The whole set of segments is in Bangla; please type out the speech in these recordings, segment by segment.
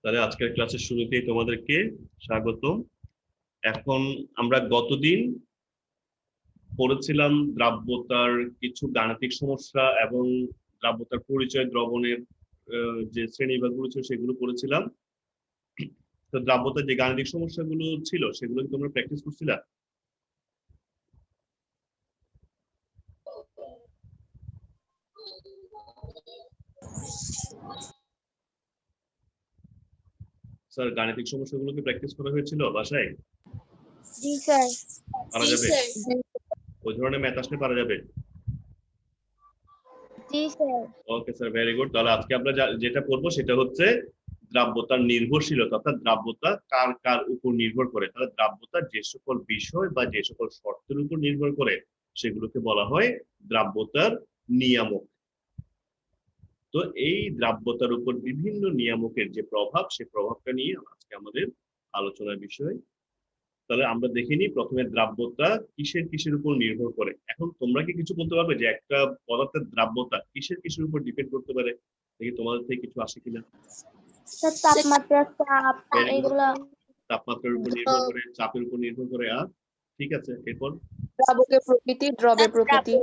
তাহলে আজকের ক্লাসের শুরুতেই তোমাদেরকে স্বাগত। এখন আমরা গতদিন পড়েছিলাম দ্রাব্যতার কিছু গাণিতিক সমস্যা এবং দ্রাব্যতার পরিচয়, দ্রবণের যে শ্রেণীবিভাগগুলো ছিল সেগুলো পড়েছিলাম। তো দ্রাব্যতার যে গাণিতিক সমস্যাগুলো ছিল সেগুলো কি তোমরা প্র্যাকটিস করছিলা? স্যার, গাণিতিক সমস্যাগুলো কি প্র্যাকটিস করা হয়েছিল বাসায়? জি স্যার। পারা যাবে? ওই ধরনের ম্যাথ আসলে পারা যাবে? জি sir. Okay sir, very good. তাহলে আজকে আমরা যেটা পড়বো সেটা হচ্ছে দ্রাব্যতার নির্ভরশীলতা, অর্থাৎ দ্রাব্যতা কার কার উপর নির্ভর করে। তাহলে দ্রাব্যতা যে সকল বিষয় বা যে সকল শর্তের উপর নির্ভর করে সেগুলোকে বলা হয় দ্রাব্যতার নিয়ামক। তো এই দ্রাব্যতার উপর বিভিন্ন নিয়ামকের যে প্রভাব, সেই প্রভাবটা নিয়ে আজকে আমাদের আলোচনার বিষয়। তাহলে আমরা দেখিনি প্রথমে দ্রাব্যতা কিসের কিসের উপর নির্ভর করে। এখন তোমরা কি কিছু বলতে পারবে যে একটা পদার্থের দ্রাব্যতা কিসের কিসের উপর ডিপেন্ড করতে পারে? দেখি তোমাদের থেকে কিছু আসে কিনা। স্যার তাপমাত্রা, চাপ এগুলা। তাপমাত্রার উপর নির্ভর করে, চাপের উপর নির্ভর করে। আর ঠিক আছে, এরপর দ্রাবকের প্রকৃতি, দ্রবের প্রকৃতি।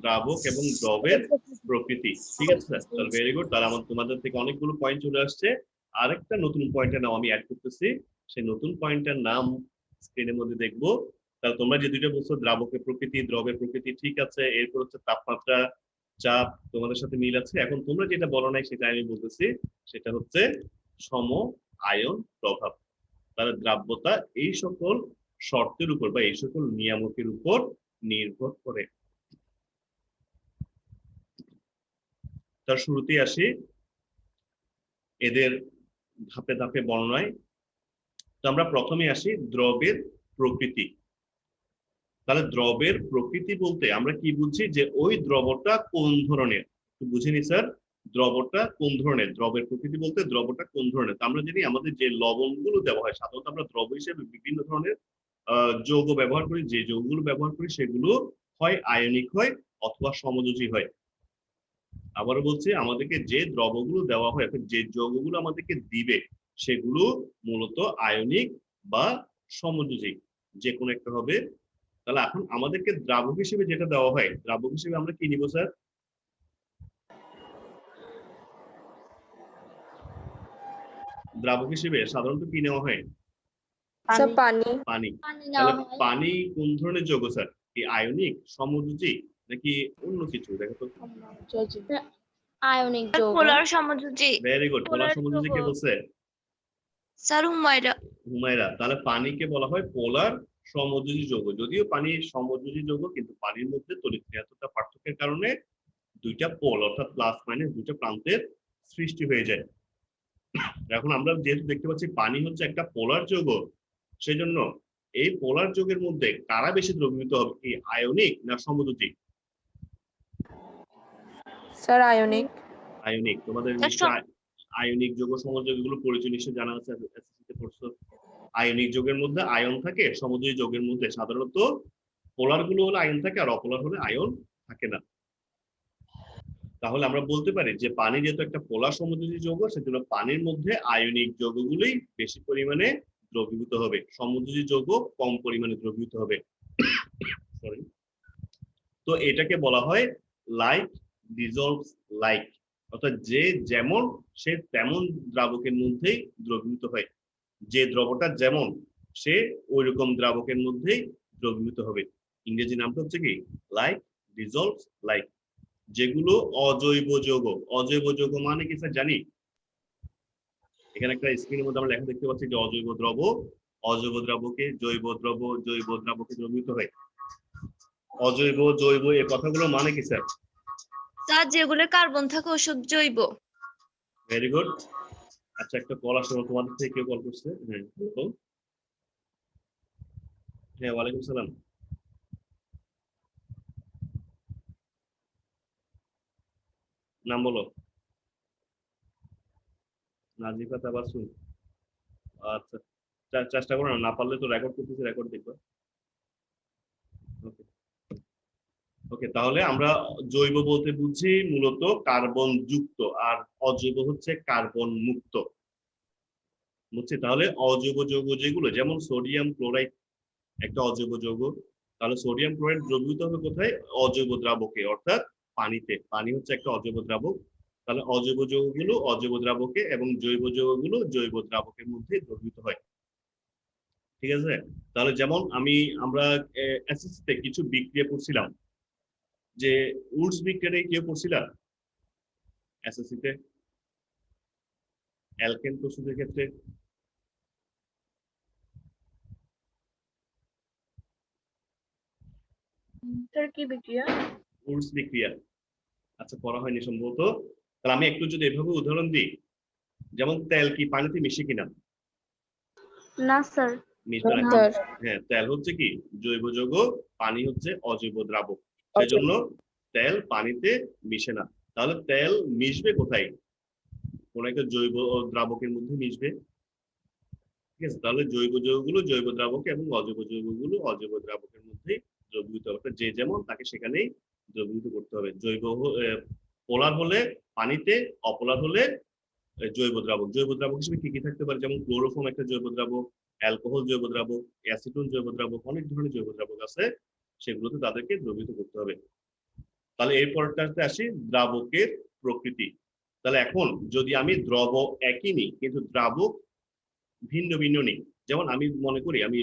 দ্রাবক এবং দ্রবের প্রকৃতি। ঠিক আছে স্যার, তাহলে ভেরি গুড। তাহলে আমার তোমাদের থেকে অনেকগুলো পয়েন্ট চলে আসছে। আরেকটা নতুন পয়েন্টের নাম আমি অ্যাড করতেছি, সেই নতুন পয়েন্টের নাম স্ক্রিনের মধ্যে দেখবো। তাহলে তোমরা যে দুইটা বলছো দ্রাবকের প্রকৃতি, দ্রবের প্রকৃতি, ঠিক আছে। এরপর হচ্ছে তাপমাত্রা, চাপ, তোমাদের সাথে মিল আছে। এখন তোমরা যেটা বলো নাই সেটা আমি বলতেছি, সেটা হচ্ছে সম আয়ন প্রভাব। তাহলে দ্রাব্যতা এই সকল শর্তের উপর বা এই সকল নিয়ামকের উপর নির্ভর করে। তার শুরুতেই আসি এদের ধাপে ধাপে বর্ণনায়। তো আমরা প্রথমে আসি দ্রবের প্রকৃতি। তাহলে দ্রবের প্রকৃতি বলতে আমরা কি বুঝি, যে ওই দ্রবটা কোন ধরনের। একটু বুঝিনি স্যার, দ্রবটা কোন ধরনের। দ্রবের প্রকৃতি বলতে দ্রবটা কোন ধরনের। আমরা জানি আমাদের যে লবণগুলো দেওয়া হয়, সাধারণত আমরা দ্রব হিসেবে বিভিন্ন ধরনের যৌগ ব্যবহার করি। যে যৌগগুলো ব্যবহার করি সেগুলো হয় আয়নিক হয় অথবা সমযোজী হয়। আবারও বলছি, আমাদেরকে যে দ্রবগুলো দেওয়া হয়, যে যৌগগুলো আমাদেরকে দিবে সেগুলো মূলত আয়নিক বা সমযোজী, যে কোনো একটা হবে। তাহলে এখন আমাদেরকে দ্রাবক হিসেবে যেটা দেওয়া হয়, দ্রাবক হিসেবে আমরা কি নিব স্যার? দ্রাবক হিসেবে সাধারণত কি নেওয়া হয়? পানি। পানি। তাহলে পানি কোন ধরনের যৌগ স্যার? কি আয়নিক, সমযোজী, নাকি অন্য কিছু? দেখো তো। আয়নিক যৌগ। পোলার সমযোজী। Very good. পোলার সমযোজী কে বলছে? স্যার হুমায়রা। হুমায়রা। তাহলে পানিকে বলা হয় পোলার সমযোজী যৌগ। যদিও পানি সমযোজী যৌগ, কিন্তু পানির মধ্যে তড়িৎক্রিয়াত্মকতা পার্থক্যের কারণে দুইটা পোল অর্থাৎ প্লাস মাইনাস দুইটা প্রান্তের সৃষ্টি হয়ে যায়। এখন আমরা যেহেতু দেখতে পাচ্ছি পানি হচ্ছে একটা পোলার যৌগ, সেজন্য এই পোলার যৌগের মধ্যে কারা বেশি দ্রবীভূত হবে, এই আয়নিক না সমযোজী? স্যার আয়নিক। আয়নিক। তোমাদের আয়নিক যৌগ সমযোজী এগুলো পরিচয় নিশ্চয় জানা আছে, এসএসসিতে পড়ছো। আয়নিক যৌগের মধ্যে আয়ন থাকে, সমযোজী যৌগের মধ্যে সাধারণত পোলার গুলো হলে আয়ন থাকে আর অপোলার হলে আয়ন থাকে না। তাহলে আমরা বলতে পারি যে পানি যেহেতু একটা পোলার সমযোজী যৌগ, সেজন্য পানির মধ্যে আয়নিক যৌগগুলোই বেশি পরিমাণে দ্রবীভূত হবে, সমযোজী যৌগ কম পরিমাণে দ্রবীভূত হবে। সরি। তো এটাকে বলা হয় লাইক ডিজলভস লাইক, অর্থাৎ যে যেমন সে তেমন দ্রাবকের মধ্যেই দ্রবীভূত হয়। যে দ্রবটা যেমন সে ওই রকম দ্রাবকের মধ্যেই দ্রবীভূত হবে। ইংরেজি নামটা হচ্ছে কি লাইক ডিজলভস লাইক। যেগুলো অজৈব যৌগ, অজৈব যৌগ মানে কি স্যার জানি? এখানে একটা স্ক্রিনের মধ্যে আমরা লেখা দেখতে পাচ্ছি যে অজৈব দ্রব, অজৈব দ্রবকে জৈব দ্রব, জৈব দ্রবকে দ্রবীভূত হয়। অজৈব জৈব এই কথাগুলো মানে কি স্যার? স্যার যেগুলো কার্বন থাকে ওসব জৈব। Very good. আচ্ছা, একটা কল আসলে তোমাদের থেকে কেউ কল করছে। হ্যাঁ, হ্যাঁ, ওয়ালাইকুম সালাম। নাম বলো। নাজিফা তাবাসসুম। আচ্ছা, চেষ্টা করো না, না পারলে তো রেকর্ড করতেছি, রেকর্ড দেখবা। ওকে। ওকে, তাহলে আমরা জৈব বলতে বুঝি মূলত কার্বন যুক্ত, আর অজৈব হচ্ছে কার্বন মুক্ত। বুঝছি? তাহলে অজৈব যৌগ যেগুলো, যেমন সোডিয়াম ক্লোরাইড একটা অজৈব যৌগ, তাহলে সোডিয়াম ক্লোরাইড দ্রবীভূত হবে কোথায়? অজৈব দ্রাবকে, অর্থাৎ পানিতে। পানি হচ্ছে একটা অজৈব দ্রাবক। তাহলে অজৈব যৌগগুলো অজৈব দ্রাবকে এবং জৈব যৌগগুলো জৈব দ্রাবকের মধ্যে দ্রবীভূত হয়। ঠিক আছে? তাহলে যেমন আমরা এসএসসিতে কিছু বিক্রিয়া পড়ছিলাম, যে উডস বিক্রিয়াটা কেউ পড়ছিলাম এসএসসিতে অ্যালকেন প্রস্তুতের ক্ষেত্রে? স্যার কি বিক্রিয়া? উডস বিক্রিয়া। আচ্ছা, পড়া হয়নি সম্ভবত। তাহলে আমি একটু যদি এভাবে উদাহরণ দিই, যেমন তেল কি পানিতে মিশে কিনা? না স্যার। মিশবে না। স্যার হ্যাঁ, তেল হচ্ছে কি জৈব যৌগ, পানি হচ্ছে অজৈব দ্রাবক, সেজন্য তেল পানিতে মিশে না। তাহলে তেল মিশবে কোথায়? কোন একটা জৈব দ্রাবকের মধ্যে মিশবে। ঠিক আছে? তাহলে জৈব যৌগগুলো জৈব দ্রাবকে এবং অজৈব যৌগগুলো অজৈব দ্রাবকের মধ্যে দ্রবীভূত হবে। যে যেমন তাকে সেখানেই দ্রবীভূত করতে হবে। পোলার হলে পানিতে, অপোলার হলে জৈব দ্রাবক। জৈব দ্রাবক হিসেবে কি কি থাকতে পারে? যেমন ক্লোরোফর্ম একটা জৈব দ্রাবক, অ্যালকোহল জৈব দ্রাবক, অ্যাসিটোন জৈব দ্রাবক, অনেক ধরনের জৈব দ্রাবক আছে, সেগুলোতে তাদেরকে দ্রবীভূত করতে হবে। তাহলে এরপরটাতে আসি দ্রাবকের প্রকৃতি। তাহলে এখন যদি আমি দ্রব একই নিই কিন্তু দ্রাবক ভিন্ন ভিন্ন নেই, যেমন আমি মনে করি আমি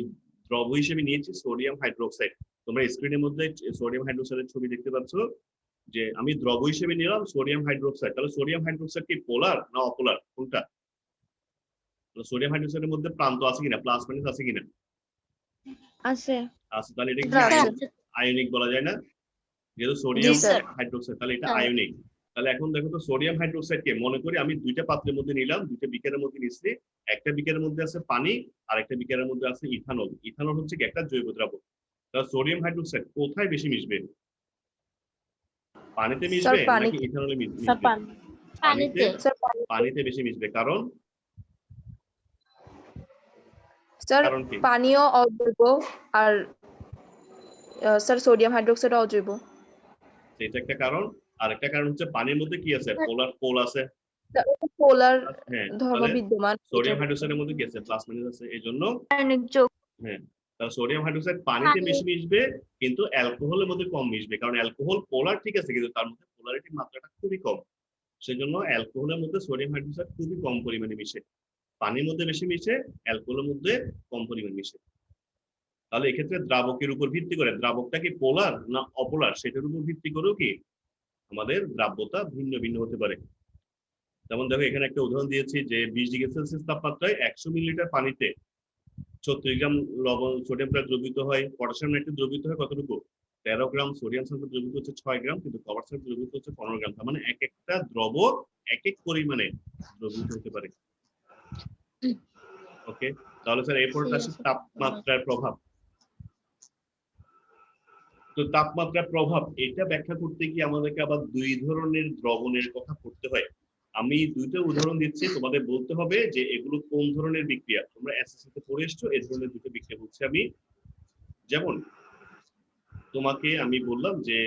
দ্রব হিসেবে নিয়েছি সোডিয়াম হাইড্রোক্সাইড। তোমরা স্ক্রিনের মধ্যে সোডিয়াম হাইড্রোক্সাইডের ছবি দেখতে পাচ্ছ, যে আমি দ্রব হিসেবে নিলাম সোডিয়াম হাইড্রোক্সাইড। তাহলে সোডিয়াম হাইড্রোক্সাইড কি পোলার না অপোলার, কোনটা? সোডিয়াম হাইড্রোক্সাইডের মধ্যে প্রান্ত আছে কিনা, প্লাস মাইনাস আছে কিনা? আছে। আছে। তাহলে এটা কি স্যার। আয়নিক বলা যায় না? যেহেতু জি সোডিয়াম স্যার। হাইড্রোক্সাইড, তাহলে এটা স্যার। আয়নিক। তাহলে এখন দেখো তো, সোডিয়াম হাইড্রোক্সাইড কে মনে করি আমি দুইটা পাত্রের মধ্যে নিলাম, দুইটা বিকারের মধ্যে নিচ্ছি। একটা বিকারের মধ্যে আছে পানি, আর একটা বিকারের মধ্যে আছে ইথানল। ইথানল হচ্ছে কি একটা জৈব দ্রাবক। তাহলে সোডিয়াম হাইড্রোক্সাইড কোথায় বেশি মিশবে? পানিতে মিশবে নাকি ইথানলে মিশবে? পানিতে। পানিতে বেশি মিশবে, কারণ স্যার কারণ কি? পানিও অজৈব, আর স্যার সোডিয়াম হাইড্রোক্সাইড অজৈব। এটা একটা কারণ। আর একটা কারণ হচ্ছে পানির মধ্যে কি আছে? পোল আছে। পোলার হ্যাঁ, ধর্ম তাহলে বিদ্যমান। সোডিয়াম হাইড্রোক্সাইডের মধ্যে কি আছে? প্লাস মাইনাস আছে, এই জন্য। রাসায়নিক যোগ। হ্যাঁ, তাহলে সোডিয়াম হাইড্রোক্সাইড পানিতে বেশি মিশবে, কিন্তু অ্যালকোহলের মধ্যে কম মিশবে, কারণ অ্যালকোহল পোলার ঠিক আছে, কিন্তু তার মধ্যে পোলারিটির মাত্রাটা খুবই কম। সেজন্য অ্যালকোহলের মধ্যে সোডিয়াম হাইড্রোক্সাইড খুবই কম পরিমাণে মিশে। পানির মধ্যে বেশি মিশে, অ্যালকোহলের মধ্যে কম পরিমাণে মিশে। তাহলে এক্ষেত্রে দ্রাবকের উপর ভিত্তি করে, দ্রাবকটা কি পোলার না অপোলার, সেটার উপর ভিত্তি করেও কি আমাদের দ্রাব্যতা ভিন্ন ভিন্ন হতে পারে। যেমন দেখো, এখানে একটা উদাহরণ দিয়েছি যে 20 ডিগ্রি সেলসিয়াস তাপমাত্রায় 100 মিলিলিটার পানিতে 36 গ্রাম লবণ সোডিয়াম দ্রবীভূত হয়। পটাশিয়াম নাইট্রেট দ্রবীভূত হয় কতটুকু? 13 গ্রাম। সোডিয়াম সালফেট দ্রবীভূত হচ্ছে 6 গ্রাম, কিন্তু কপার সালফেট দ্রবীভূত হচ্ছে 15 গ্রাম। তার মানে এক একটা দ্রব এক এক পরিমাণে দ্রবীভূত হতে পারে। ওকে, তাহলে স্যার এরপরটা আসে তাপমাত্রার প্রভাব। তো তাপমাত্রার প্রভাব এটা ব্যাখ্যা করতে গিয়ে আমাদেরকে আবার দুই ধরনের দ্রবণের কথা পড়তে হয়। আমি দুইটা উদাহরণ দিচ্ছি, তোমাদের বলতে হবে যে এগুলো কোন ধরনের বিক্রিয়া। তোমরা এসএসসিতে পড়ে এসছো, এই ধরনের দুটো বিক্রিয়া বলছি আমি। যেমন তোমাকে আমি বললাম যে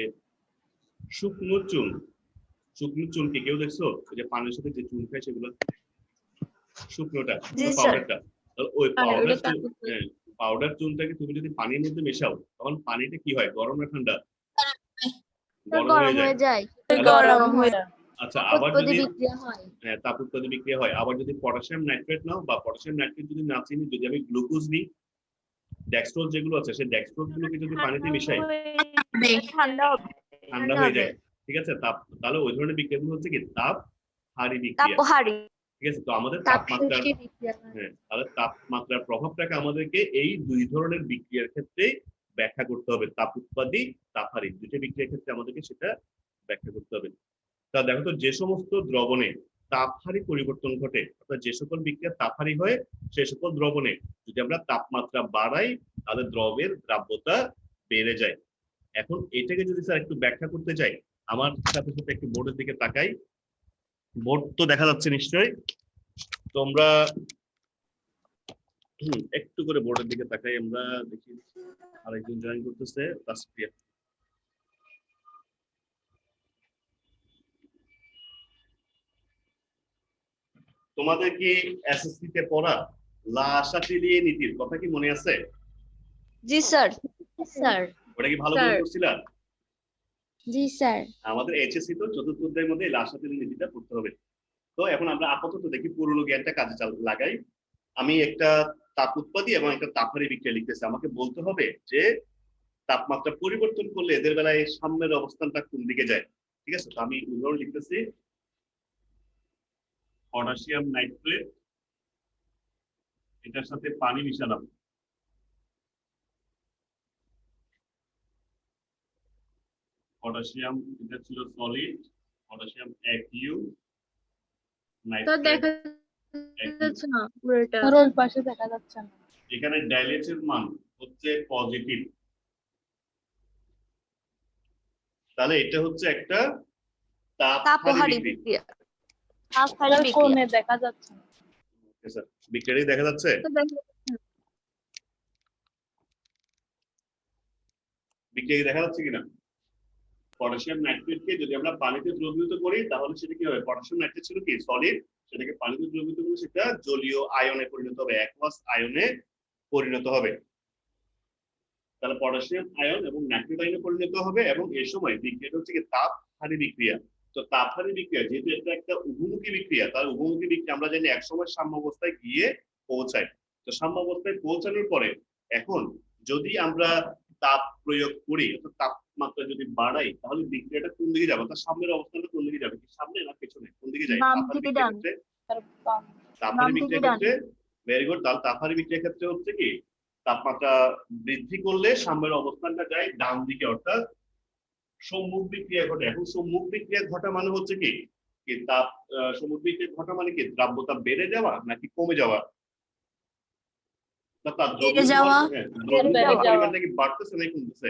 শুকনো চুন। শুকনো চুনকে কেউ দেখছো? ওই যে পানের সাথে যে চুন খায় সেগুলো, শুকনোটা, জি স্যার। পাউডারটা। ওই পাউডার ওটা পাউডার চুনটাকে তুমি যদি পানির মধ্যে মেশাও, তখন পানিটা কি হয়? গরম না ঠান্ডা? গরম গরম হয়ে যায়। হয়ে যায়। গরম হয়ে আচ্ছা, আবার যদি বিক্রিয়া হয়। তাপ উৎপাদী বিক্রিয়া হয়। আবার যদি পটাশিয়াম নাইট্রেট নাও, বা পটাশিয়াম নাইট্রেট যদি না চিনি, যদি আমি গ্লুকোজ নিই, ডেক্সট্রোজ যেগুলো আছে, সেই ডেক্সট্রোজ গুলোকে যদি পানিতে মিশাই, ঠান্ডা হবে। ঠান্ডা হয়ে যায়। ঠিক আছে? তাহলে ওই ধরনের বিক্রিয়াগুলো হচ্ছে কি তাপহারী বিক্রিয়া। তাপহারী। ঠিক আছে? তো আমাদের তাপমাত্রার তাহলে তাপমাত্রার প্রভাবটাকে আমাদেরকে এই দুই ধরনের বিক্রিয়ার ক্ষেত্রে ব্যাখ্যা করতে হবে। তাপ উৎপাদী, তাপহারী, দুইটা বিক্রিয়ার ক্ষেত্রে আমাদেরকে সেটা ব্যাখ্যা করতে হবে। তা দেখো তো, যে সমস্ত দ্রবণে তাপহারী পরিবর্তন ঘটে, অর্থাৎ যে সকল বিক্রিয়া তাপহারী হয়, সে সকল দ্রবণে যদি আমরা তাপমাত্রা বাড়াই, তাহলে দ্রবের দ্রাব্যতা বেড়ে যায়। এখন এটাকে যদি স্যার একটু ব্যাখ্যা করতে চাই, আমার সাথে সাথে একটু বোর্ডের দিকে তাকাই। বোর্ড তো দেখা যাচ্ছে নিশ্চয়ই। তোমরা একটু করে বোর্ডের দিকে তাকাই, আমরা দেখি আরেকজন জয়েন করতেছে, তাসফিয়া। তোমাদের কি এসএসসি তে পড়া লাশাতিলিয়ে নীতির কথা কি মনে আছে? জি স্যার। স্যার ওটা কি ভালো করে স্যার। করছিলা? জি স্যার আমাদের এইচএসসি তো চতুর্থ অধ্যায়ের মধ্যে লাশাতিলিয়ে নীতিটা পড়তে হবে। তো এখন আমরা আপাতত দেখি পুরনো জ্ঞানটা কাজে লাগাই। আমি একটা তাপ উৎপাদী এবং একটা তাপহারী বিক্রিয়া লিখতেছি। আমাকে বলতে হবে যে তাপমাত্রা পরিবর্তন করলে এদের বেলায় সাম্যের অবস্থানটা কোন দিকে যায়। ঠিক আছে, তো আমি উদাহরণ লিখতেছি। পটাশিয়াম নাইট্রেট, এটার সাথে পানি মিশালাম। পটাশিয়াম এটা ছিল সলিড, পটাশিয়াম একইউ, তো দেখা নাইট্রেট যাচ্ছে না পুরোটা ওর পাশে দেখা যাচ্ছে না। এখানে ডাইলেটের মান হচ্ছে পজিটিভ। তাহলে এটা হচ্ছে একটা তাপহারী তাপহারী বিক্রিয়া। বিক্রিয়া। তাপহারী বিক্রিয়া। কোণে দেখা যাচ্ছে না। ওকে স্যার, বিক্রিয়াটি দেখা যাচ্ছে? তো দেখা বিক্রিয়া দেখা যাচ্ছে কিনা? পটাশিয়াম নাইট্রেটকে যদি আমরা পানিতে দ্রবীভূত করি তাহলে সেটা কি হবে? পটাশিয়াম নাইট্রেট ছিল কি সলিড, সেটাকে পানিতে দ্রবীভূত করলে সেটা জলীয় আয়নে পরিণত হবে, অ্যাকুয়াস আয়নে পরিণত হবে। তাহলে পটাশিয়াম আয়ন এবং নাইট্রেট আয়নে পরিণত হবে এবং এই সময় বিক্রিয়াটা হচ্ছে কি তাপহারী বিক্রিয়া। তো তাপহারী বিক্রিয়া যেহেতু এটা একটা উভমুখী বিক্রিয়া, তার উভমুখী বিক্রিয়া আমরা জানি একসময় সাম্য অবস্থায় গিয়ে পৌঁছায়। তো সাম্য অবস্থায় পৌঁছানোর পরে এখন যদি আমরা তাপ প্রয়োগ করি অর্থাৎ তাপমাত্রা যদি বাড়াই তাহলে বিক্রিয়াটা কোন দিকে যাবে? তার সামনের অবস্থানটা কোন দিকে যাবে? কি সামনে না পেছনে? কোন দিকে যায়? বাম তাপহারী থেকে বিক্রিয়ার ডান। ক্ষেত্রে তার বাম। তাপহারী বাম থেকে বিক্রিয়ার ডান। ক্ষেত্রে ভেরি গুড। তাহলে তাপহারী বিক্রিয়ার ক্ষেত্রে হচ্ছে কি তাপমাত্রা বৃদ্ধি করলে সাম্যের অবস্থানটা যায় ডান দিকে, অর্থাৎ সম্মুখ বিক্রিয়া ঘটে। এখন সম্মুখ বিক্রিয়া ঘটা মানে হচ্ছে কি কি তাপ সম্মুখ বিক্রিয়া ঘটা মানে কি দ্রাব্যতা বেড়ে যাওয়া নাকি কমে যাওয়া? না তার বেড়ে যাওয়া। দ্রবীভূত বেড়ে যাওয়া। পরিমাণটা কি বাড়তেছে নাকি কমতেছে?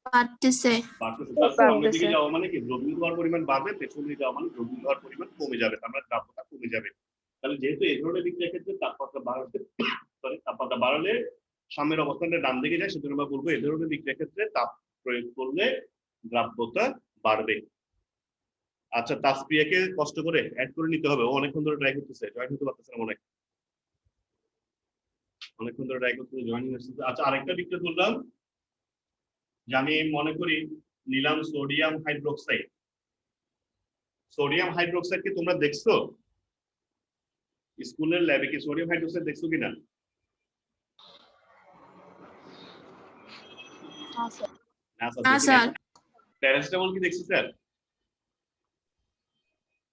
বাড়তেছে। বাড়তেছে। তার সামনের দিকে যাওয়া মানে কি দ্রবীভূত হওয়ার পরিমাণ বাড়বে, পেছনের দিকে যাওয়া মানে দ্রবীভূত হওয়ার পরিমাণ কমে যাবে, তার মানে দ্রাব্যতা কমে যাবে। তাহলে যেহেতু এই ধরনের বিক্রিয়ার ক্ষেত্রে তাপমাত্রা বাড়াতে তাপমাত্রা বাড়ালে সাম্যের অবস্থানটা ডান দিকে যায়, সেজন্য আমরা বলবো এই ধরনের বিক্রিয়ার ক্ষেত্রে তাপ প্রয়োগ করলে দ্রাব্যতা বাড়বে। আচ্ছা, তাসপিয়াকে কষ্ট করে অ্যাড করে নিতে হবে, ও অনেকক্ষণ ধরে ট্রাই করতেছে, জয়েন হতে পারতেছে না মনে হয়। অনেকক্ষণ ধরে ট্রাই করতেছে, জয়েন হচ্ছে। আচ্ছা, আরেকটা বিক্রিয়া করলাম যে আমি মনে করি নিলাম সোডিয়াম হাইড্রোক্সাইড। সোডিয়াম হাইড্রোক্সাইড কি তোমরা দেখছো স্কুলের ল্যাবে? কি সোডিয়াম হাইড্রোক্সাইড দেখছো কিনা? না স্যার। প্যারাসিটামল কি দেখছো স্যার?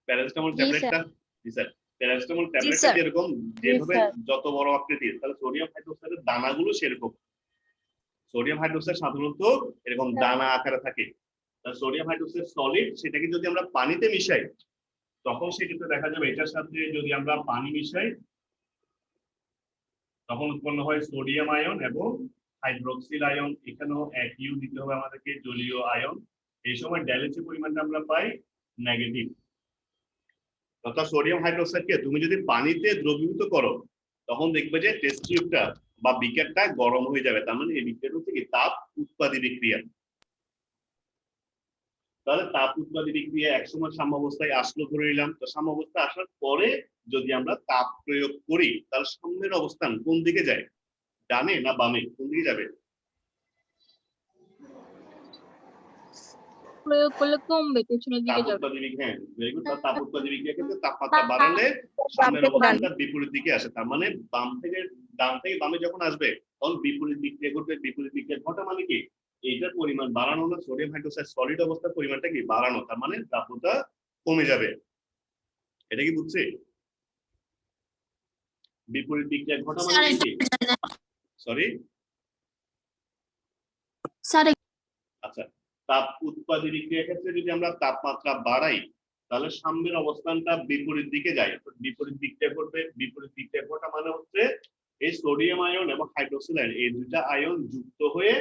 প্যারাসিটামল জি ট্যাবলেটটা? জি স্যার। প্যারাসিটামল জি ট্যাবলেটটা স্যার। যেরকম যেভাবে স্যার। যত বড় আকৃতির, তাহলে সোডিয়াম হাইড্রোক্সাইডের দানাগুলো সেরকম। সোডিয়াম হাইড্রোক্সাইড সাধারণত এরকম দানা আকারে থাকে। তাহলে সোডিয়াম হাইড্রোক্সাইড সলিড, সেটাকে যদি আমরা পানিতে মিশাই তখন সেক্ষেত্রে দেখা যাবে এটার সাথে যদি আমরা পানি মিশাই তখন উৎপন্ন হয় সোডিয়াম আয়ন এবং হাইড্রোক্সিল আয়ন। এখানেও এক ইউ দিতে হবে আমাদেরকে, জলীয় আয়ন। এই সময় ড্যালেসের পরিমাণটা আমরা পাই নেগেটিভ। অর্থাৎ সোডিয়াম হাইড্রোক্সাইডকে তুমি যদি পানিতে দ্রবীভূত করো তখন দেখবে যে টেস্ট টিউবটা বা বিকারটা গরম হয়ে যাবে, তার মানে এই বিক্রিয়াটা হচ্ছে কি তাপ উৎপাদী বিক্রিয়া। তাহলে তাপ উৎপাদী বিক্রিয়া একসময় সাম্যাবস্থায় আসলো ধরে নিলাম। তো সাম্যাবস্থায় আসার পরে যদি আমরা তাপ প্রয়োগ করি তাহলে সাম্যের অবস্থান কোন দিকে যায়? ডানে না বামে? কোন দিকে যাবে? প্রয়োগ করলে কমবে, পেছনের দিকে তাপ যাবে। উৎপাদী বিক্রিয়া, হ্যাঁ ভেরি গুড। তাপ উৎপাদী বিক্রিয়ার ক্ষেত্রে তাপমাত্রা বাড়ালে সাম্যের অবস্থানটা বিপরীত দিকে আসে, তার মানে বাম থেকে ডান থেকে বামে যখন আসবে তখন বিপরীত বিক্রিয়া ঘটবে। বিপরীত বিক্রিয়া ঘটা মানে কি এইটার পরিমাণ বাড়ানো না, সোডিয়াম হাইড্রোক্সাইড সলিড অবস্থার পরিমাণটা কি বাড়ানো, তার মানে দ্রাব্যতা কমে যাবে। এটা কি বুঝছি? বিপরীত বিক্রিয়া ঘটা মানে কি? সরি স্যার আচ্ছা, তাপ উৎপাদী বিক্রিয়ার ক্ষেত্রে যদি আমরা তাপমাত্রা বাড়াই তাহলে সাম্যের অবস্থানটা বিপরীত দিকে যায়, বিপরীত বিক্রিয়া ঘটবে। বিপরীত বিক্রিয়া ঘটা মানে হচ্ছে এই সোডিয়াম আয়ন এবং হাইড্রোক্সিল আয়ন, এই দুইটা আয়ন যুক্ত হয়ে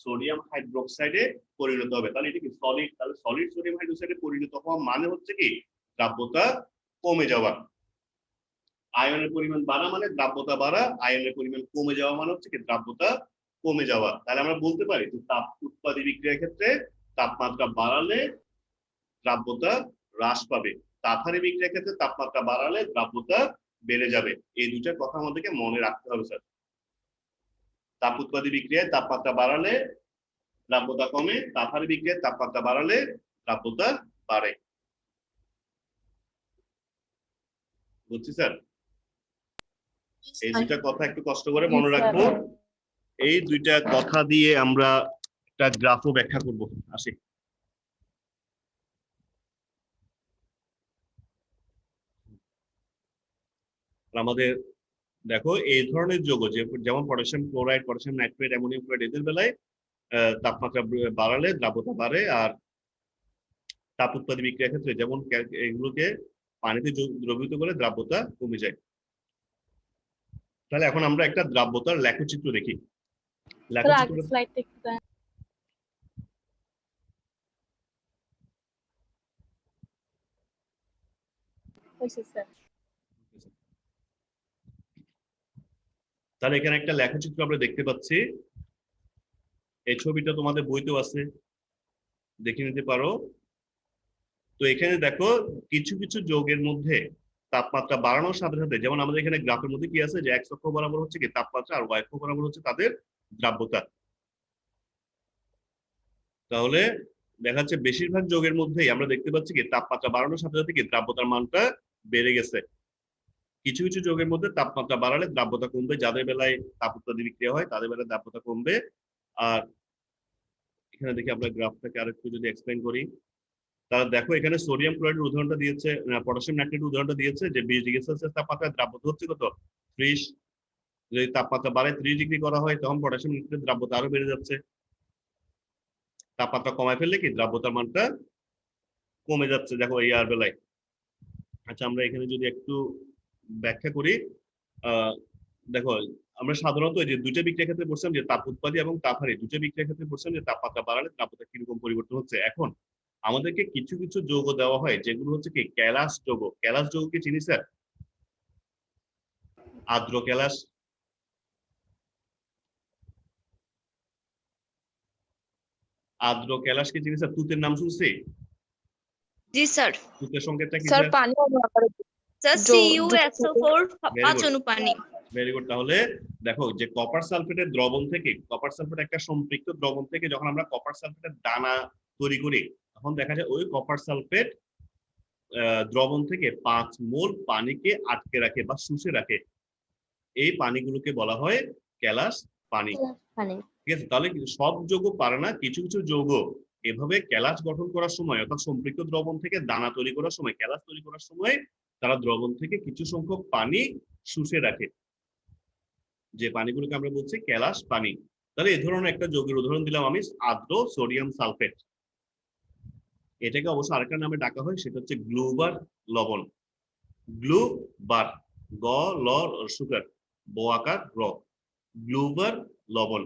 সোডিয়াম হাইড্রোক্সাইডে পরিণত হবে। তাহলে এটা কি সলিড। তাহলে সলিড সোডিয়াম হাইড্রোক্সাইডে পরিণত হওয়া মানে হচ্ছে কি দ্রাব্যতা কমে যাওয়া। আয়নের পরিমাণ বাড়া মানে দ্রাব্যতা বাড়া, আয়নের পরিমাণ কমে যাওয়া মানে হচ্ছে কি দ্রাব্যতা কমে যাওয়া। তাহলে আমরা বলতে পারি যে তাপ উৎপাদী বিক্রিয়ার ক্ষেত্রে তাপমাত্রা বাড়ালে দ্রাব্যতা হ্রাস পাবে। তাপহারী বিক্রিয়ার ক্ষেত্রে তাপমাত্রা বাড়ালে দ্রাব্যতা বেড়ে যাবে। এই দুইটা কথা আমাদেরকে মনে রাখতে হবে স্যার। তাপ উৎপাদী বিক্রিয়ায় তাপমাত্রা বাড়ালে দ্রাব্যতা কমে, তাপহারী বিক্রিয়ায় তাপমাত্রা বাড়ালে দ্রাব্যতা বাড়ে। বুঝছি স্যার? এই দুইটা কথা একটু কষ্ট করে মনে রাখবো। এই দুইটা কথা দিয়ে আমরা একটা গ্রাফও ব্যাখ্যা করব। আসি, আমাদের দেখো এই ধরনের যৌগ যেমন potassium chloride, potassium nitrate, ammonium chloride, এদের বেলায় তাপমাত্রা বাড়ালে দ্রাব্যতা বাড়ে, আর তাপ উৎপাদী বিক্রিয়ার ক্ষেত্রে যেমন এগুলোকে পানিতে দ্রবীভূত করে দ্রাব্যতা কমে যায়। তাহলে এখন আমরা একটা দ্রাব্যতার লেখচিত্র দেখি। তাহলে এখানে একটা লেখচিত্র আমরা দেখতে পাচ্ছি। এই ছবিটা তোমাদের বইতেও আছে, দেখে নিতে পারো। তো এখানে দেখো কিছু কিছু যৌগের মধ্যে তাপমাত্রা বাড়ানোর সাথে সাথে, যেমন আমাদের এখানে গ্রাফের মধ্যে কি আছে যে এক্স অক্ষ বরাবর হচ্ছে কি তাপমাত্রা, আর ওয়াই অক্ষ বরাবর হচ্ছে তাদের দ্রাব্যতা। তাহলে দেখা যাচ্ছে বেশিরভাগ যৌগের মধ্যেই আমরা দেখতে পাচ্ছি কি তাপমাত্রা বাড়ানোর সাথে সাথে কি দ্রাব্যতার মানটা বেড়ে গেছে। কিছু কিছু যৌগের মধ্যে তাপমাত্রা বাড়ালে দ্রাব্যতা কমবে, যাদের বেলায় তাপ উৎপাদী বিক্রিয়া হয় তাদের বেলায় দ্রাব্যতা কমবে। আর এখানে দেখি আমরা গ্রাফটাকে আরেকটু যদি এক্সপ্লেইন করি, তাহলে দেখো এখানে সোডিয়াম ক্লোরাইডের উদাহরণটা দিয়েছে, পটাশিয়াম নাইট্রেটের উদাহরণটা দিয়েছে যে 20 ডিগ্রি সেলসিয়াস তাপমাত্রায় দ্রাব্যতা হচ্ছে কত 30। যদি তাপমাত্রা বাড়ে 30 ডিগ্রি করা হয় তখন পটাশিয়াম নাইট্রেটের দ্রাব্যতা আরো বেড়ে যাচ্ছে। তাপমাত্রা কমায় ফেললে কি দ্রাব্যতার মানটা কমে যাচ্ছে, দেখো এই আর বেলায়। আচ্ছা, আমরা এখানে যদি একটু ব্যাখ্যা করি, দেখো আমরা সাধারণত যে দুইটা বিক্রিয়ার ক্ষেত্রে বলছিলাম যে তাপ উৎপাদী এবং তাপহারী দুইটা বিক্রিয়ার ক্ষেত্রে বলছিলাম যে তাপমাত্রা বাড়ালে তাপমাত্রা কিরকম পরিবর্তন হচ্ছে। এখন আমাদেরকে কিছু কিছু যৌগ দেওয়া হয় যেগুলো হচ্ছে কি ক্যালাস যৌগ। ক্যালাস যৌগ কি চিনি স্যার? আর্দ্র ক্যালাস, আর্দ্র ক্যালাস কি চিনি স্যার? তুতের নাম শুনছি? জি স্যার। তুতের সংকেতটা কি স্যার স্যার? পানি স্যার CuSO4 5 অণু পানি। Very good. তাহলে দেখো যে কপার সালফেটের দ্রবণ থেকে, কপার সালফেট একটা সম্পৃক্ত দ্রবণ থেকে যখন আমরা কপার সালফেটের দানা তৈরি করি তখন দেখা যায় ওই কপার সালফেট দ্রবণ থেকে 5 মোল পানিকে আটকে রাখে বা শুষে রাখে। এই পানিগুলোকে বলা হয় ক্যালাস পানি। ঠিক আছে? তাহলে সব যৌগ পারে না, কিছু কিছু যৌগ এভাবে ক্যালাস গঠন করার সময় অর্থাৎ সম্পৃক্ত দ্রবণ থেকে দানা তৈরি করার সময়, ক্যালাস তৈরি করার সময় তারা দ্রবণ থেকে কিছু সংখ্যক পানি শুষে রাখে, যে পানিগুলোকে আমরা বলছি ক্যালাস পানি। তাহলে এই ধরনের একটা যৌগের উদাহরণ দিলাম আমি, আর্দ্র সোডিয়াম সালফেট। এটাকে অবশ্য আরেকটা নামে ডাকা হয়, সেটা হচ্ছে গ্লুবার লবণ। গ্লুবার, গ ল সুগার, ব আকার র, গ্লুবার লবণ।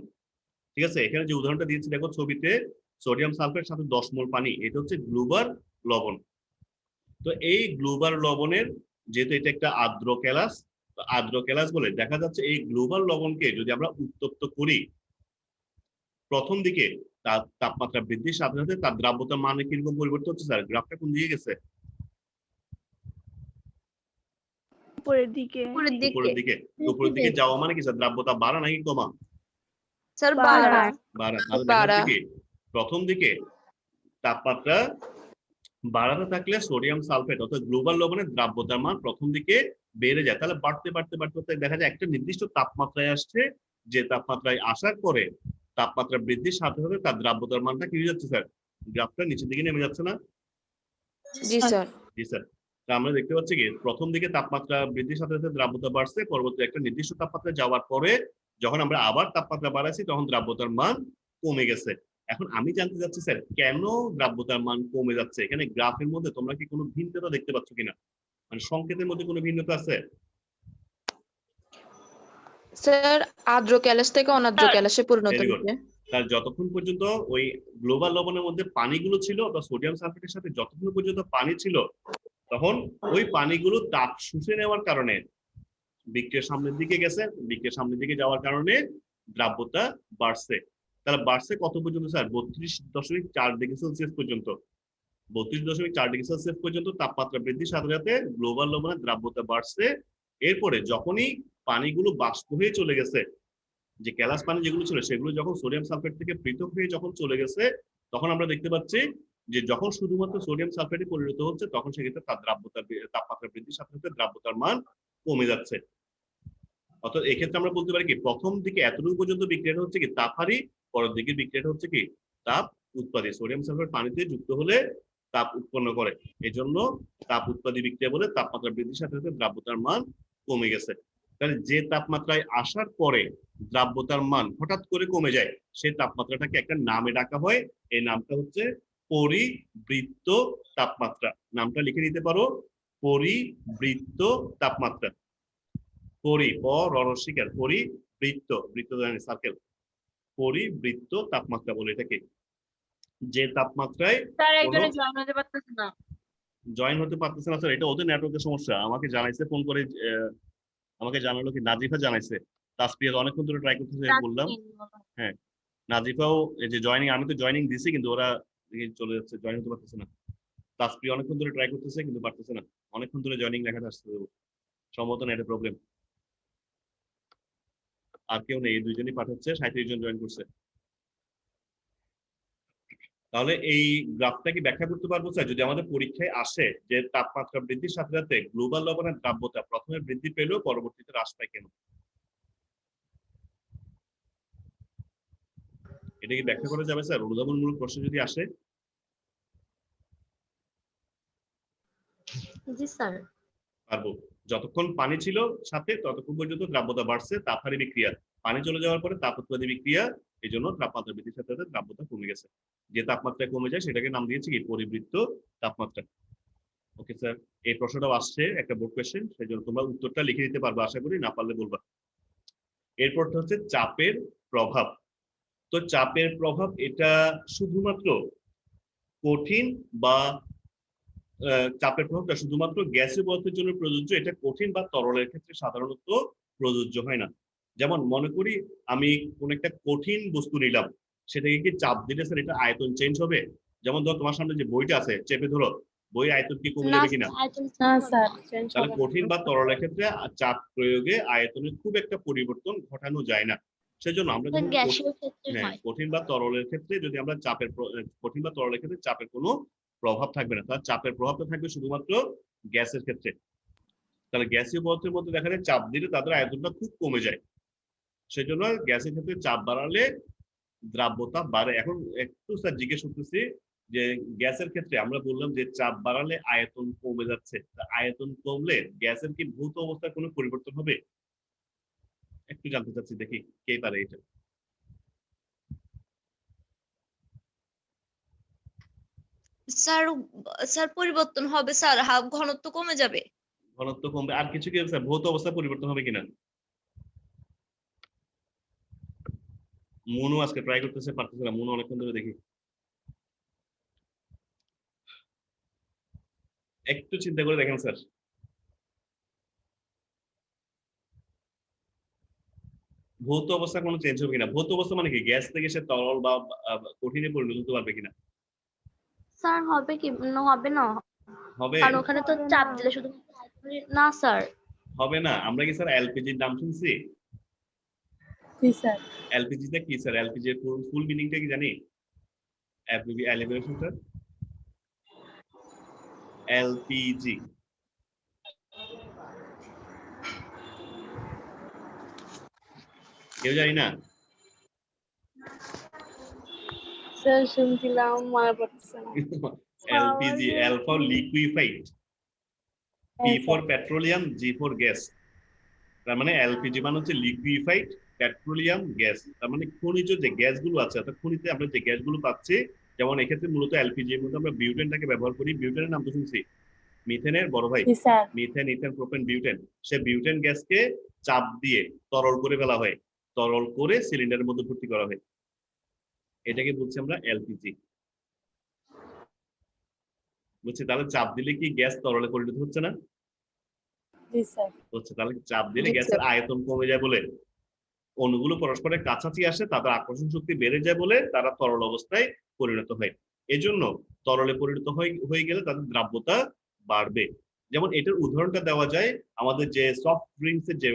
ঠিক আছে? এখানে যে উদাহরণটা দিয়েছি দেখো ছবিতে, সোডিয়াম সালফেট সাথে 10 মোল পানি, এটা হচ্ছে গ্লুবার লবণ। তো এই গ্লুবার লবণের যেহেতু এটা একটা আর্দ্র ক্যালাস, আর্দ্র ক্যালাস বলে দেখা যাচ্ছে এই গ্লুবার লবণকে যদি আমরা উত্তপ্ত করি, প্রথম দিকে তার তাপমাত্রা বৃদ্ধির সাথে সাথে তার দ্রাব্যতার মানে কিরকম পরিবর্তন হচ্ছে স্যার? গ্রাফটা কোন দিকে গেছে? উপরের দিকে। উপরের দিকে। উপরের দিকে যাওয়া মানে কি স্যার? দ্রাব্যতা বাড়া নাকি কমা? স্যার বাড়া। বাড়া। তাহলে দেখা যাচ্ছে কি প্রথম দিকে তাপমাত্রা বাড়াতে থাকলে সোডিয়াম সালফেট অর্থাৎ গ্লোবাল লবণের দ্রাব্যতার মান প্রথম দিকে বেড়ে যায়। তাহলে বাড়তে বাড়তে বাড়তে দেখা যায় একটা নির্দিষ্ট তাপমাত্রায় আসছে, যে তাপমাত্রায় আসার পরে তাপমাত্রা বৃদ্ধির সাথে সাথে তার দ্রাব্যতার মানটা কি হয়ে যাচ্ছে স্যার? গ্রাফটা নিচের দিকে নেমে যাচ্ছে না? জি স্যার। জি স্যার। আমরা দেখতে পাচ্ছি কি প্রথম দিকে তাপমাত্রা বৃদ্ধির সাথে সাথে দ্রাব্যতা বাড়ছে, পরবর্তী একটা নির্দিষ্ট তাপমাত্রায় যাওয়ার পরে যখন আমরা আবার তাপমাত্রা বাড়াইছি তখন দ্রাব্যতার মান কমে গেছে। এখন আমি জানতে চাচ্ছি স্যার কেন দ্রাব্যতার মান কমে যাচ্ছে? এখানে গ্রাফের মধ্যে তোমরা কি কোনো ভিন্নতা দেখতে পাচ্ছ কিনা, মানে সংকেতের মধ্যে কোনো ভিন্নতা আছে? স্যার আর্দ্র ক্যালাস থেকে অনার্দ্র ক্যালাসে পরিণত হচ্ছে। তার যতক্ষণ পর্যন্ত ওই গ্লোবাল লবণের মধ্যে পানিগুলো ছিল বা সোডিয়াম সালফেটের সাথে যতক্ষণ পর্যন্ত পানি ছিল তখন ওই পানিগুলো তাপ শুষে নেওয়ার কারণে বিক্রিয়ার সামনের দিকে গেছে, বিক্রিয়ার সামনের দিকে যাওয়ার কারণে দ্রাব্যতা বাড়ছে। তাহলে বাড়ছে কত পর্যন্ত স্যার? 32.4 ডিগ্রি সেলসিয়াস পর্যন্ত। 32.4 ডিগ্রি সেলসিয়াস পর্যন্ত তাপমাত্রা বৃদ্ধির সাথে সাথে গ্লোবাল লবণের দ্রাব্যতা বাড়ছে। এরপরে যখনই পানিগুলো বাষ্প হয়ে চলে গেছে, যে গ্যালাস পানি যেগুলো ছিল সেগুলো যখন সোডিয়াম সালফেট থেকে পৃথক হয়ে যখন চলে গেছে, তখন আমরা দেখতে পাচ্ছি যে যখন শুধুমাত্র সোডিয়াম সালফেটে পরিণত হচ্ছে, তখন সেক্ষেত্রে তার তাপমাত্রা বৃদ্ধির সাথে সাথে দ্রাব্যতার মান কমে যাচ্ছে। অর্থাৎ এক্ষেত্রে আমরা বলতে পারি কি, প্রথম দিকে এতটুকু পর্যন্ত বিক্রিয়াটা হচ্ছে কি তাপহারী, পরের দিকে বিক্রিয়াটা হচ্ছে কি তাপ উৎপাদী। সোডিয়াম সালফেট পানিতে যুক্ত হলে তাপ উৎপন্ন করে, এজন্য তাপ উৎপাদী বিক্রিয়া বলে তাপমাত্রা বৃদ্ধির সাথে সাথে দ্রাব্যতার মান কমে গেছে। তাহলে যে তাপমাত্রায় আসার পরে দ্রাব্যতার মান হঠাৎ করে কমে যায়, সেই তাপমাত্রাটাকে একটা নামে ডাকা হয়। এই নামটা হচ্ছে পরিবৃত্ত তাপমাত্রা। নামটা লিখে নিতে পারো, পরিবৃত্ত তাপমাত্রা। পরিবৃত্ত, বৃত্ত জানি সার্কেল, পরিবৃত্ত তাপমাত্রা বলে এটাকে। যে তাপমাত্রায় জয়েন হতে পারতেছে না স্যার, এটা ওদের নেটওয়ার্কের সমস্যা। আমাকে জানাইছে ফোন করে, আমাকে জানালো কি নাজিফা জানাইছে, তাসপিয়া অনেকক্ষণ ধরে ট্রাই করতেছে বললাম। হ্যাঁ, নাজিফাও এই যে জয়েনিং, আমি তো জয়েনিং দিছি কিন্তু ওরা চলে যাচ্ছে, জয়েন হতে পারতেছে না। তাসপিয়া অনেকক্ষণ ধরে ট্রাই করতেছে কিন্তু পারতেছে না, অনেকক্ষণ ধরে জয়েনিং লেখাটা আসছে, সম্ভবত নেটের প্রবলেম। আর কেউ নেই, এই দুইজনই পাঠাচ্ছে, 37 জন জয়েন করছে। তাহলে এই গ্রাফটা কি ব্যাখ্যা করতে পারবো স্যার, যদি আমাদের পরীক্ষায় আসে যে তাপমাত্রা বৃদ্ধির সাথে সাথে গ্লোবাল লবণের দ্রাব্যতা প্রথমে বৃদ্ধি পেলেও পরবর্তীতে হ্রাস পায় কেন? এটা কি ব্যাখ্যা করা যাবে স্যার অনুধাবনমূলক প্রশ্ন যদি আসে? জি স্যার। পারবো। যতক্ষণ পানি ছিল সাথে ততক্ষণ পর্যন্ত দ্রাব্যতা বাড়ছে, তাপহারী বিক্রিয়া। পানি চলে যাওয়ার পরে তাপ উৎপাদী বিক্রিয়া, এই জন্য তাপমাত্রা বৃদ্ধির সাথে সাথে দ্রাব্যতা কমে গেছে। যে তাপমাত্রা কমে যায় সেটাকে নাম দিয়েছি কি পরিবৃত্ত তাপমাত্রা। ওকে স্যার, এই প্রশ্নটাও আসছে একটা বোর্ড কোয়েশ্চেন, সেই জন্য তোমরা উত্তরটা লিখে দিতে পারবে আশা করি, না পারলে বলবা। এরপরটা হচ্ছে চাপের প্রভাব। তো চাপের প্রভাব এটা শুধুমাত্র কঠিন বা চাপের প্রভাবটা শুধুমাত্র গ্যাসীয় পদার্থের জন্য প্রযোজ্য, এটা কঠিন বা তরলের ক্ষেত্রে সাধারণত প্রযোজ্য হয় না। যেমন মনে করি আমি কোন একটা কঠিন বস্তু নিলাম, সেটাকে কি চাপ দিলে স্যার এটা আয়তন চেঞ্জ হবে? যেমন ধর তোমার সামনে যে বইটা আছে, চেপে ধরো, বই আয়তন কি কমে যাবে কিনা? তাহলে কঠিন বা তরলের ক্ষেত্রে চাপ প্রয়োগে আয়তনের খুব একটা পরিবর্তন ঘটানো যায় না। সেজন্য আমরা কঠিন বা তরলের ক্ষেত্রে যদি আমরা কঠিন বা তরলের ক্ষেত্রে চাপের কোনো প্রভাব থাকবে না, তার চাপের প্রভাবটা থাকবে শুধুমাত্র গ্যাসের ক্ষেত্রে। তাহলে গ্যাসীয় পদার্থের মধ্যে দেখা যায় চাপ দিলে তাদের আয়তনটা খুব কমে যায়, সেই জন্য গ্যাসের ক্ষেত্রে চাপ বাড়ালে দ্রাব্যতা বাড়ে। এখন একটু স্যার জিজ্ঞেস করতেছি যে গ্যাসের ক্ষেত্রে আমরা বললাম যে চাপ বাড়ালে আয়তন কমে যাচ্ছে, আয়তন কমলে গ্যাসের কি ভৌত অবস্থায় কোনো পরিবর্তন হবে? একটু জানতে চাচ্ছি, দেখি কে পারে এটা। স্যার পরিবর্তন হবে স্যার, ঘনত্ব কমে যাবে। ঘনত্ব কমবে, আর কিছু কি স্যার ভৌত অবস্থায় পরিবর্তন হবে কিনা? মনু আজকে ট্রাই করতেছে, পারতেছে না। মনু অনেকক্ষণ ধরে দেখি, একটু চিন্তা করে দেখেন স্যার। ভৌত অবস্থা কোনো চেঞ্জ হবে কিনা? ভৌত অবস্থা মানে কি, গ্যাস থেকে সে তরল বা কঠিনে পরিণত হতে পারবে কিনা? স্যার হবে কি হবে না, হবে, কারণ ওখানে তো চাপ দিলে শুধু না স্যার। হবে না। আমরা কি স্যার এলপিজির নাম শুনছি? জি স্যার। এলপিজি টা কি স্যার? এলপিজি এর ফুল মিনিংটা কি জানি? এলিভেশনটা এলপিজি কেউ জানি না? স্যার শুনছিলাম, মনে পড়ছে না। LPG, L for liquefied, P for petroleum, G for gas. তার মানে এলপিজি মানে হচ্ছে লিকুইফাইড পেট্রোলিয়াম গ্যাস। তার মানে খনিজ যে গ্যাসগুলো আছে, অর্থাৎ খনিতে আমরা যে গ্যাসগুলো পাচ্ছি, যেমন এক্ষেত্রে মূলত এলপিজি এর মধ্যে আমরা বিউটেনটাকে ব্যবহার করি। বিউটেনের নাম তো শুনছি, মিথেনের বড় ভাই, মিথেন, ইথেন, প্রোপেন, বিউটেন। সে বিউটেন গ্যাসকে চাপ দিয়ে তরল করে ফেলা হয়, তরল করে সিলিন্ডারের মধ্যে ভর্তি করা হয়, এটাকে বলছি আমরা এলপিজি। বুঝছি? তাহলে চাপ দিলে কি গ্যাস তরলে পরিণত হচ্ছে না? হচ্ছে। তাহলে চাপ দিলে গ্যাসের আয়তন কমে যায় বলে, অণুগুলো পরস্পরের কাছাকাছি আসে, তাদের আকর্ষণ শক্তি বেড়ে যায় বলে তারা তরল অবস্থায় পরিণত হয়। এজন্য তরলে পরিণত হয়ে গেলে তাদের দ্রাব্যতা বাড়বে। যেমন এটার উদাহরণটা দেওয়া যায় আমাদের যে সফট ড্রিঙ্কস এর যে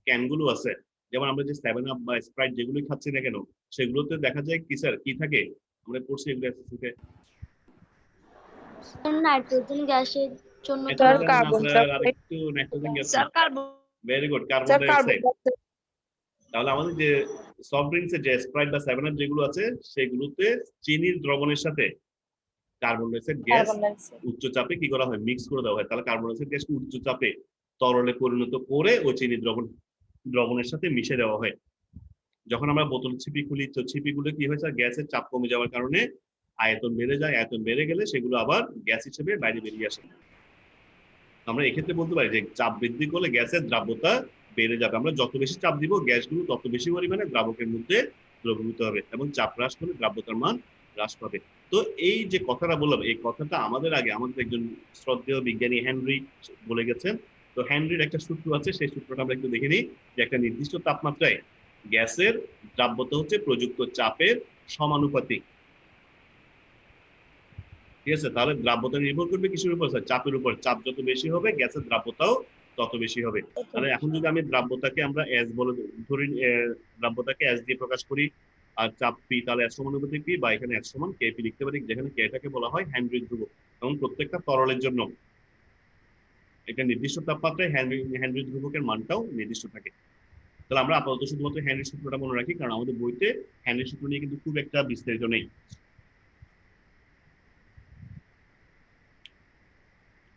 ক্যানগুলো আছে, যেমন আমরা যে 7 আপ বা স্প্রাইট যেগুলোই খাচ্ছি না কেন, সেগুলোতে দেখা যায় কি স্যার, কি থাকে, আমরা পড়ছি এগুলো এসএসসিতে, নাইট্রোজেন গ্যাসের জন্য তো স্যার নাইট্রোজেন না কার্বন স্যার, ডাইঅক্সাইড। আরেকটু nitrogen gas, sir carbon very good, carbon sir carbon dioxide. Dioxide. তাহলে আমাদের যে সফট ড্রিঙ্কস এর যে স্প্রাইট বা 7 আপ যেগুলো আছে, সেগুলোতে চিনির দ্রবণের সাথে carbon dioxide gas carbon dioxide. উচ্চ চাপে কি করা হয়, মিক্স করে দেওয়া হয়। তাহলে কার্বন ডাইঅক্সাইড গ্যাস উচ্চ চাপে তরলে পরিণত করে ওই চিনি দ্রবণের সাথে মিশে দেওয়া হয়। যখন আমরা বোতল ছিপি খুলি, তো ছিপিগুলো কি হয়েছে, গ্যাসের চাপ কমে যাওয়ার কারণে আয়তন বেড়ে যায়, আয়তন বেড়ে গেলে সেগুলো আবার গ্যাস হিসেবে বাইরে বেরিয়ে আসে। আমরা এক্ষেত্রে বলতে পারি যে চাপ বৃদ্ধি করলে গ্যাসের দ্রাব্যতা বেড়ে যাবে। আমরা যত বেশি চাপ দিব গ্যাসগুলো তত বেশি পরিমাণে দ্রাবকের মধ্যে দ্রবীভূত হবে, এবং চাপ হ্রাস করলে দ্রাব্যতার মান হ্রাস পাবে। তো এই যে কথাটা বললাম, এই কথাটা আমাদের আগে আমাদের একজন শ্রদ্ধেয় বিজ্ঞানী হেনরি বলে গেছেন। তো হেনরির একটা সূত্র আছে, সেই সূত্রটা আমরা একটু দেখে নিই, যে একটা নির্দিষ্ট তাপমাত্রায় গ্যাসের দ্রাব্যতা হচ্ছে প্রযুক্ত চাপের সমানুপাতিক। ঠিক আছে, তাহলে দ্রাব্যতা নির্ভর করবে কিসের উপর, চাপের উপর। চাপ যত বেশি হবে গ্যাসের দ্রাব্যতাও তত বেশি হবে। তাহলে এখন যদি আমি দ্রাব্যতাকে আমরা এস বলে ধরি, দ্রাব্যতাকে এস দিয়ে প্রকাশ করি, আর চাপ পি, তাহলে এস সমানুপাতিক পি, বা এখানে এস সমান কে পি লিখতে পারি, যেখানে কেটাকে বলা হয় হেনরি ধ্রুবক। এবং প্রত্যেকটা তরলের জন্য একটা নির্দিষ্ট তাপমাত্রায় হেনরি ধ্রুবকের মানটাও নির্দিষ্ট থাকে। তাহলে আমরা আপাতত শুধুমাত্র হেনরি সূত্রটা মনে রাখি, কারণ আমাদের বইতে হেনরি সূত্র নিয়ে কিন্তু খুব একটা বিস্তারিত নেই।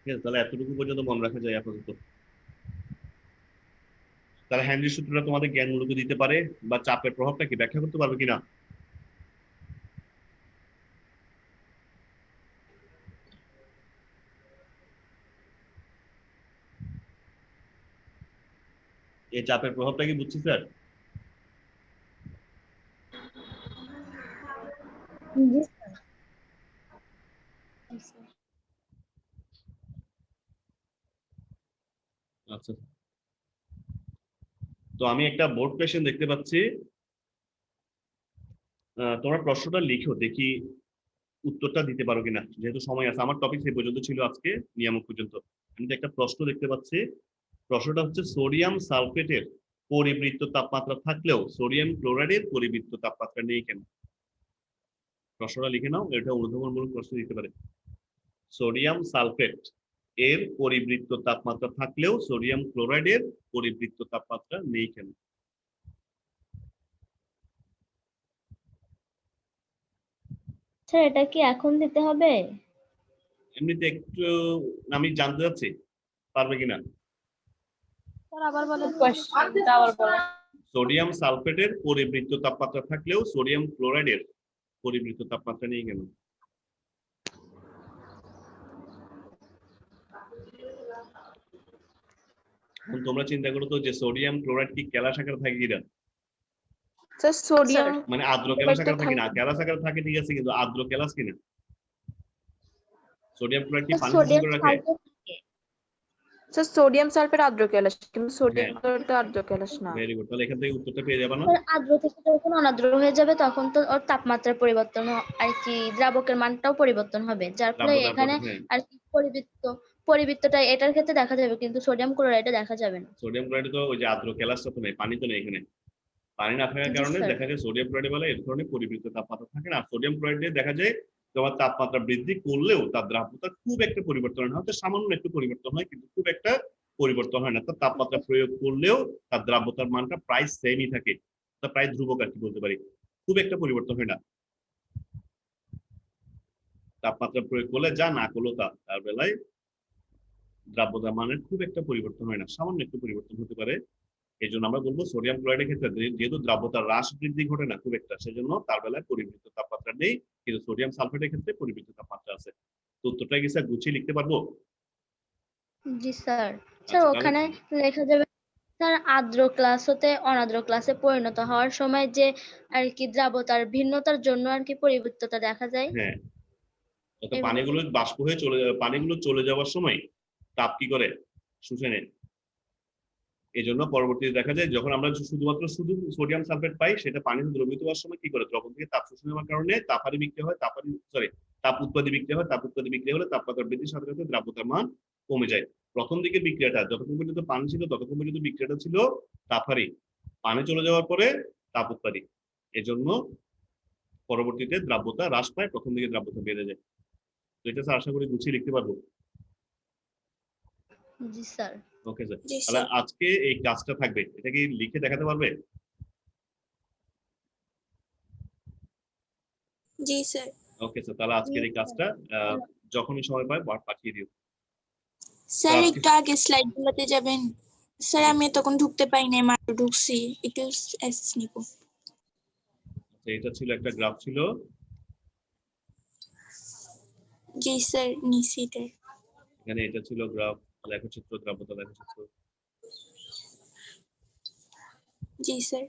ঠিক আছে, তাহলে এতটুকু পর্যন্ত মনে রাখা যায় আপাতত। তাহলে হেনরি সূত্রটা তোমাদের জ্ঞানমূলক দিতে পারে, বা চাপের প্রভাবটা কি ব্যাখ্যা করতে পারবে কিনা? এই চাপের প্রভাবটা কি বুঝছি স্যার? জি স্যার। আচ্ছা, তো আমি একটা বোর্ড কোয়েশ্চেন দেখতে পাচ্ছি, তোমরা প্রশ্নটা লিখো, দেখি উত্তরটা দিতে পারো কিনা, যেহেতু সময় আছে। আমার টপিক সেই পর্যন্ত ছিল আজকে, নিয়ামক পর্যন্ত। আমি তো একটা প্রশ্ন দেখতে পাচ্ছি, প্রশ্নটা হচ্ছে সোডিয়াম সালফেটের পরিবৃত্ত তাপমাত্রা থাকলেও সোডিয়াম ক্লোরাইডের পরিবৃত্ত তাপমাত্রা নেই কেন? প্রশ্নটা লিখে নাও, এটা অনুধাবনমূলক প্রশ্ন দিতে পারে। সোডিয়াম সালফেট এর পরিবৃত্ত তাপমাত্রা থাকলেও সোডিয়াম ক্লোরাইডের পরিবৃত্ত তাপমাত্রা নেই কেন? স্যার এটা কি এখন দিতে হবে? এমনিতে একটু আমি জানতে চাচ্ছি, পারবে কিনা? স্যার আবার বলেন, কোশ্চেনটা আবার বলেন। সোডিয়াম সালফেটের পরিবৃত্ত তাপমাত্রা থাকলেও সোডিয়াম ক্লোরাইডের পরিবৃত্ত তাপমাত্রা নেই কেন? এখন তোমরা চিন্তা করো তো, যে সোডিয়াম ক্লোরাইড কি ক্যালাস আকারে থাকে কিনা? স্যার সোডিয়াম মানে আর্দ্র ক্যালাস আকারে থাকে না, ক্যালাস আকারে থাকে ঠিক আছে, কিন্তু আর্দ্র ক্যালাস কিনা? সোডিয়াম ক্লোরাইড কি পানি শোষণ সোডিয়াম করে রাখে? স্যার সোডিয়াম সালফেট আর্দ্র ক্যালাস, কিন্তু সোডিয়াম হ্যাঁ। ক্লোরাইড আর্দ্র ক্যালাস না। ভেরি গুড, তাহলে এখান থেকে উত্তরটা পেয়ে যাবে না? স্যার আর্দ্র থেকে যখন অনার্দ্র হয়ে যাবে তখন তো ওর তাপমাত্রার পরিবর্তন আর কি দ্রাবকের মানটাও পরিবর্তন হবে, যার ফলে দ্রাব্যতা এখানে হ্যাঁ। আর কি পরিবৃত্তটা এটার ক্ষেত্রে দেখা যাবে, কিন্তু সোডিয়াম ক্লোরাইডে দেখা যাবে না। সোডিয়াম ক্লোরাইড তো ওই যে আর্দ্র ক্যালাসটা তো নেই, পানি তো নেই এখানে। পানি না থাকার জি, কারণে স্যার। দেখা যায় সোডিয়াম ক্লোরাইড বলে এর ধরনের পরিবৃত্ত তাপমাত্রা থাকে না। সোডিয়াম ক্লোরাইডে দেখা যায় তোমার তাপমাত্রা বৃদ্ধি করলেও তার দ্রাব্যতা খুব একটা পরিবর্তন হয় না, হয়তো সামান্য একটু পরিবর্তন হয়, কিন্তু খুব একটা পরিবর্তন হয় না। তার তাপমাত্রা প্রয়োগ করলেও তার দ্রাব্যতার মানটা প্রায় সেমই থাকে, তা প্রায় ধ্রুবক আর কি বলতে পারি, খুব একটা পরিবর্তন হয় না। তাপমাত্রা প্রয়োগ করলে যা, না করলেও তা, তার বেলায় দ্রাব্যতার মানের খুব একটা পরিবর্তন হয় না, সামান্য একটু পরিবর্তন হতে পারে। এই জন্য আমরা বলবো সোডিয়াম ক্লোরাইডের ক্ষেত্রে যেহেতু দ্রাব্যতার হ্রাস বৃদ্ধি ঘটে না খুব একটা, সেজন্য তার বেলায় পরিবৃত্ত তাপমাত্রা নেই, কিন্তু সোডিয়াম সালফেটের ক্ষেত্রে পরিবৃত্ত তাপমাত্রা আছে। তো উত্তরটা কি স্যার গুছিয়ে লিখতে পারবো? জি স্যার। আচ্ছা, স্যার তাহলে ওখানে লেখা যাবে স্যার আর্দ্র ক্লাস হতে অনার্দ্র ক্লাসে পরিণত হওয়ার সময় যে আর কি দ্রাবতার ভিন্নতার জন্য আর কি পরিবর্তনটা দেখা যায়। হ্যাঁ, অর্থাৎ এইভাবে পানিগুলো বাষ্প হয়ে পানিগুলো চলে যাওয়ার সময় তাপ কি করে, শুষে নেয়। এই জন্য পরবর্তীতে দেখা যায় যখন আমরা শুধুমাত্র সোডিয়াম সালফেট পাই, সেটা পানিতে দ্রবীভূত হওয়ার সময় কি করে, দ্রবণ থেকে তাপ শোষণ হওয়ার কারণে তাপারি বিক্রিয়া হয়, তাপ উৎপাদী বিক্রিয়া হয়, তাপ উৎপাদী বিক্রিয়া হলে তাপমাত্রা বৃদ্ধির সাথে সাথে দ্রাব্যতার মান কমে যায়। প্রথম দিকের বিক্রিয়াটা যতক্ষণ পর্যন্ত পানি ছিল ততক্ষণ পর্যন্ত বিক্রিয়াটা ছিল তাপহারী, পানি চলে যাওয়ার পরে তাপ উৎপাদী। এজন্য পরবর্তীতে দ্রাব্যতা হ্রাস পায়, প্রথম দিকে দ্রাব্যতা বেড়ে যায়। তো এটা স্যার আশা করি গুছিয়ে লিখতে পারবো। জি স্যার। ওকে স্যার, জি তাহলে স্যার। আজকে এই কাজটা থাকবে, এটা কি লিখে দেখাতে পারবে? জি স্যার। ওকে স্যার, তাহলে আজকের এই কাজটা যখনই সময় পায় পাঠিয়ে দিও। স্যার আজকে- একটু আগে স্লাইড গুলোতে যাবেন। স্যার আমি তখন ঢুকতে পাই নাই, মাত্র ঢুকছি, একটু অ্যাসেস নিব। আচ্ছা, এটা ছিল একটা গ্রাফ ছিল, জি স্যার নিছি এটা। এখানে এটা ছিল গ্রাফ, লেখচিত্র, দ্রাব্যতা লেখচিত্র। জি স্যার।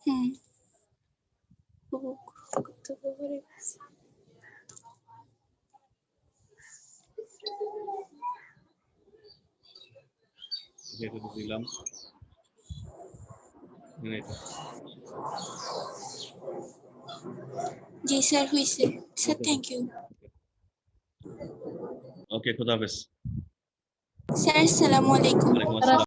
হুম। এটা তো দিলাম, এখানে এটা। জি স্যার হইছে। Sir Okay, thank you. Okay, খোদা হাফেজ। স্যার আসসালামু আলাইকুম। ওয়ালাইকুম আসসালাম।